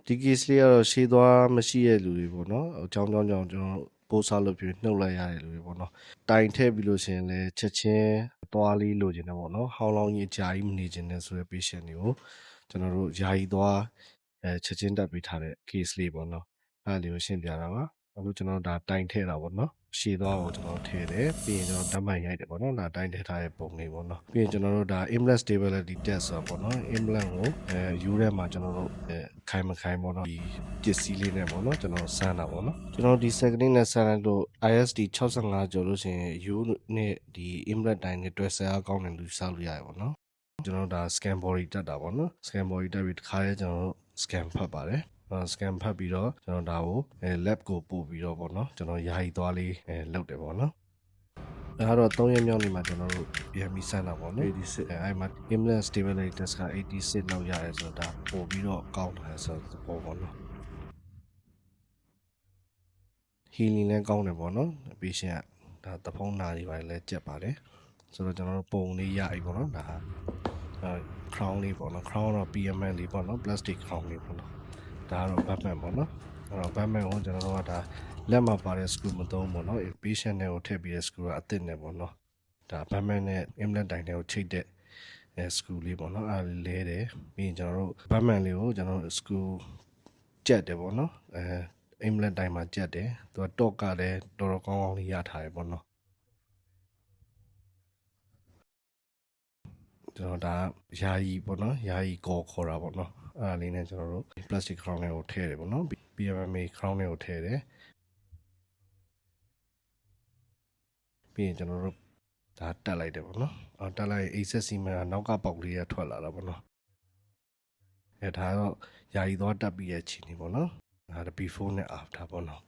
ဒီ case လေးကတော့ရှေးသွားမရှိတဲ့လူတွေပေါ့နော်အကြောင်းကျွန်တော်ပို့စားလို့ပြီးနှုတ်လိုက်ရတဲ့လူတွေပေါ့နော်တိုင်ထည့်ပြီးလို့ရှိရင်လည်းချက်ချင်းသွားလေးလိုချင်တယ်ပေါ့နော်ဟောင်းလောင်းကြီးအကြာကြီးမနေချင်တဲ့ဆိုတဲ့ patient တွေကိုကျွန်တော်တို့ယာယီသွားချက်ချင်းတက်ပေးထားတဲ့ case လေးပေါ့နော်အဲ့လေးကိုရှင်းပြတာပါအခုကျွန်တော်ဒါတိုင်ထည့်တာပေါ့နော်ရှည်သွားကိုကျွန်တော်ထည့်တယ်ပြီးရင်ကျွန်တော်ဓာတ်မှန်ရိုက်တယ်ပေါ့နော်ဒါတိုင်ထည့်ထားတဲ့ပုံလေးပေါ့နော်ပြီးရင်ကျွန်တော်တို့ဒါ implant stability test ဆိုတော့ပေါ့နော် implant ကိုယူထဲမှာကျွန်တော်တို့ခိုင်မခိုင်ပေါ့နော်ဒီပစ္စည်းလေးနဲ့ပေါ့နော်ကျွန်တော်စမ်းတာပေါ့နော်ကျွန်တော်ဒီ second နဲ့စမ်းလိုက်လို့ ISD 65ကျော်လို့ရှိရင် U နဲ့ဒီ implant တိုင်းနဲ့တွဲဆက်အားကောင်းတယ်လို့စောက်လို့ရတယ်ပေါ့နော်ကျွန်တော်ဒါ scan body တက်တာပေါ့နော် scan body တက်ပြီးတစ်ခါရဲကျွန်တော်တို့ scan ဖတ်ပါတယ်scan ဖတ်ပြီးတော့ကျွန်တော်ဒါကို lab ကိုပို့ပြီးတော့ပေါ့နော်ကျွန်တော်ယာယီသွားလေးလုပ်တယ်ပေါ့နော်ဒါကတော့3ရက်မြောက်နေ့မှာကျွန်တော်တို့ပြန်ပြီးစမ်းတာပေါ့နော်86အဲ့မှာ implant stability test က86လောက်ရတယ်ဆိုတော့ဒါပို့ပြီးတော့ကောင်းတယ်ဆိုတော့ပေါ့ပေါ့နော် healing လည်းကောင်းတယ်ပေါ့နော် patient ကဒါသဖုံးနာတွေပါလည်းကြက်ပါတယ်ဆိုတော့ကျွန်တော်တို့ပုံလေးရပြီပေါ့နော်ဒါcrown လေးပေါ့နော် crown တော့ PML လေးပေါ့နော် plastic crown လေးပေါ့နော်ဒါကတော့ batman ပေါ့နော်အဲ့တော့ batman ကိုကျွန်တော်တို့ကဒါလက်မှာပါတဲ့ screw မသုံးပေါ့နော် patient နဲ့ကိုထည့်ပြီးတဲ့ screw ကအသစ်နဲ့ပေါ့နော်ဒါ batman နဲ့ implant တိုင်တွေကိုချိတ်တဲ့screw လေးပေါ့နော်အဲ့ဒါလဲတယ်ပြီးရင်ကျွန်တော်တို့ batman လေးကိုကျွန်တော်တို့ screw ကြက်တယ်ပေါ့နော်implant တိုင်မှာကြက်တယ်သူက torque ကလည်းတော်တော်ကောင်းကောင်းလေးရထားတယ်ပေါ့နော်ကျွန်တော်ဒါယာယီပေါ့နော်ယာယီကောခေါ်တာပေါ့နော်အဲ့ဒါလေးနဲ့ကျွန်တော်တို့ plastic crown လေးကိုထည့်တယ်ပေါ့နော် PMMA crown လေးကိုထည့်တယ်ပြီးရင်ကျွန်တော်တို့ဒါတက်လိုက်တယ်ပေါ့နော်တက်လိုက် access မှာနောက်ကပေါက်လေးရထွက်လာတာပေါ့နော်ဒါတော့ယာယီသွားတက်ပြီးရဲ့ခြေနေပေါ့နော်ဒါ before နဲ့ after ပေါ့နော်